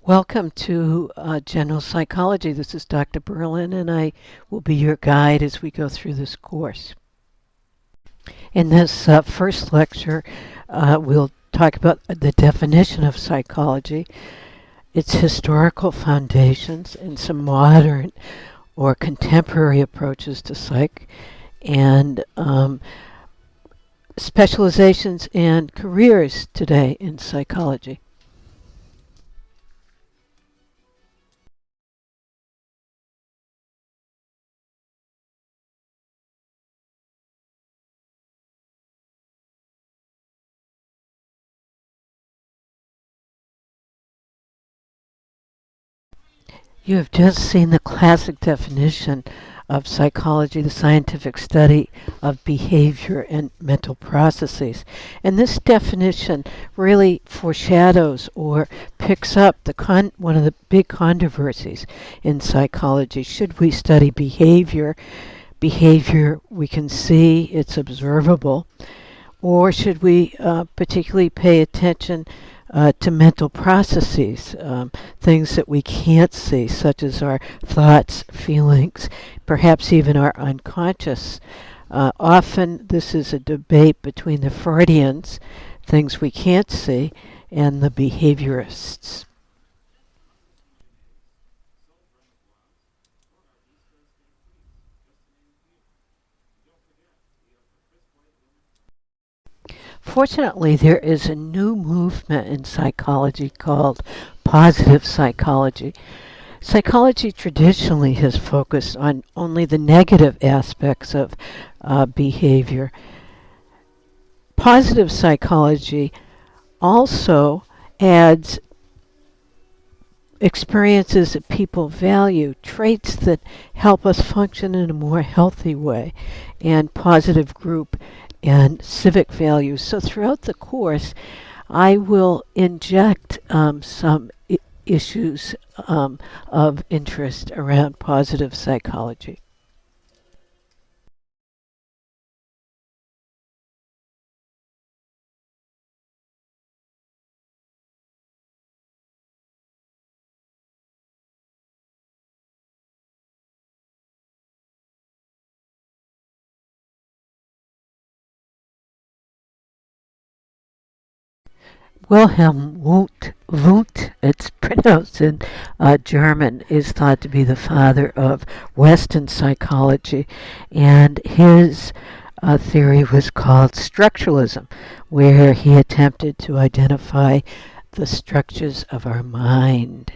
Welcome to General Psychology. This is Dr. Burlin, and I will be your guide as we go through this course. In this first lecture, we'll talk about the definition of psychology, its historical foundations, and some modern or contemporary approaches to psych, and specializations and careers today in psychology. You have just seen the classic definition of psychology, the scientific study of behavior and mental processes. And this definition really foreshadows or picks up one of the big controversies in psychology. Should we study behavior? Behavior we can see, it's observable. Or should we particularly pay attention to mental processes, things that we can't see, such as our thoughts, feelings, perhaps even our unconscious? Often this is a debate between the Freudians, things we can't see, and the behaviorists. Fortunately, there is a new movement in psychology called positive psychology. Psychology traditionally has focused on only the negative aspects of behavior. Positive psychology also adds experiences that people value, traits that help us function in a more healthy way, and positive group and civic values. So throughout the course, I will inject some issues of interest around positive psychology. Wilhelm Wundt, it's pronounced in German, is thought to be the father of Western psychology, and his theory was called structuralism, where he attempted to identify the structures of our mind.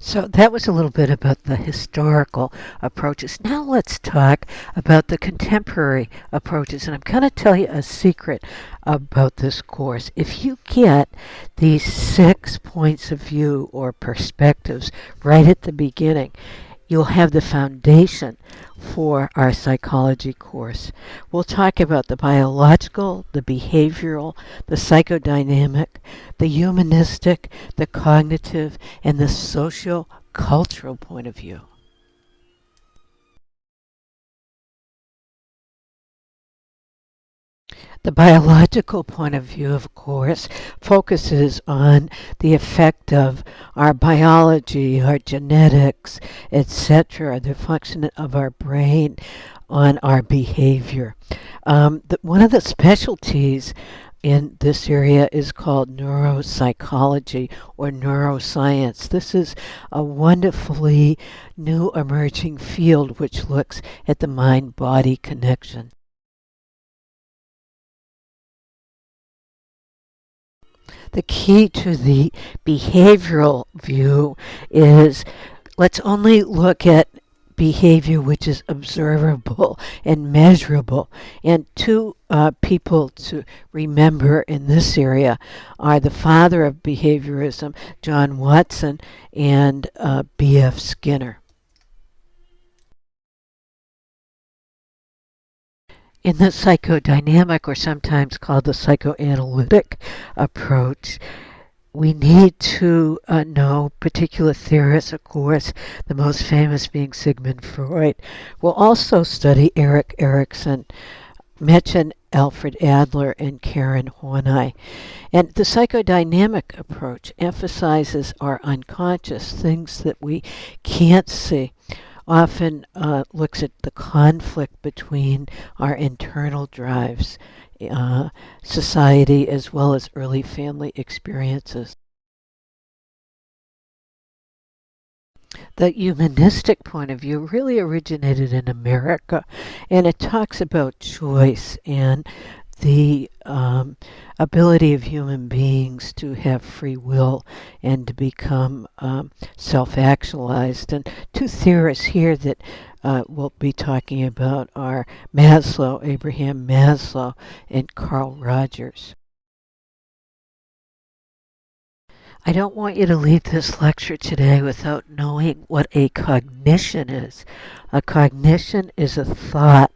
So that was a little bit about the historical approaches. Now let's talk about the contemporary approaches. And I'm going to tell you a secret about this course. If you get these 6 points of view or perspectives right at the beginning, you'll have the foundation for our psychology course. We'll talk about the biological, the behavioral, the psychodynamic, the humanistic, the cognitive, and the socio-cultural point of view. The biological point of view, of course, focuses on the effect of our biology, our genetics, etc., the function of our brain on our behavior. One of the specialties in this area is called neuropsychology or neuroscience. This is a wonderfully new emerging field which looks at the mind-body connection. The key to the behavioral view is let's only look at behavior which is observable and measurable. And two people to remember in this area are the father of behaviorism, John Watson, and B.F. Skinner. In the psychodynamic, or sometimes called the psychoanalytic approach, we need to know particular theorists, of course, the most famous being Sigmund Freud. We'll also study Erik Erikson, mention Alfred Adler, and Karen Horney. And the psychodynamic approach emphasizes our unconscious, things that we can't see, often looks at the conflict between our internal drives, uh, society, as well as early family experiences. The humanistic point of view really originated in America, and it talks about choice and the ability of human beings to have free will and to become self-actualized. And two theorists here that we'll be talking about are Maslow, Abraham Maslow, and Carl Rogers. I don't want you to leave this lecture today without knowing what a cognition is. A cognition is a thought.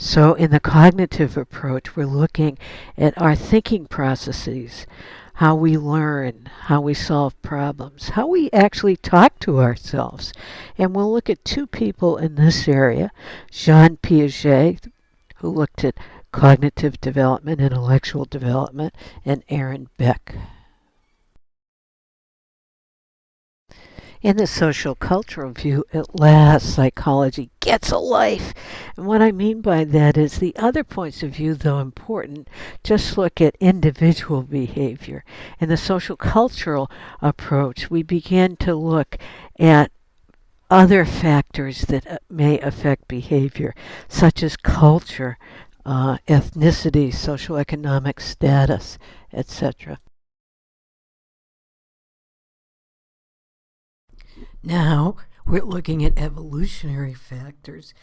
So, in the cognitive approach, we're looking at our thinking processes, how we learn, how we solve problems, how we actually talk to ourselves. And we'll look at two people in this area, Jean Piaget, who looked at cognitive development, intellectual development, and Aaron Beck. In the social cultural view, at last psychology gets a life. And what I mean by that is the other points of view, though important, just look at individual behavior. In the social cultural approach, we begin to look at other factors that may affect behavior, such as culture, ethnicity, socioeconomic status, etc. Now we're looking at evolutionary factors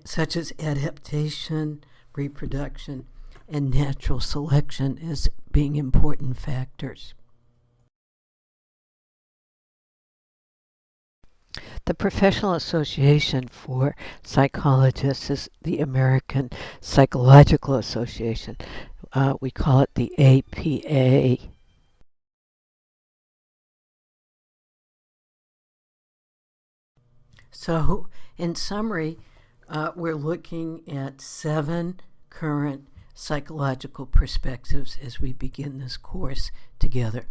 such as adaptation, reproduction, and natural selection as being important factors. The professional association for psychologists is the American Psychological Association. We call it the APA. So, in summary, we're looking at 7 current psychological perspectives as we begin this course together.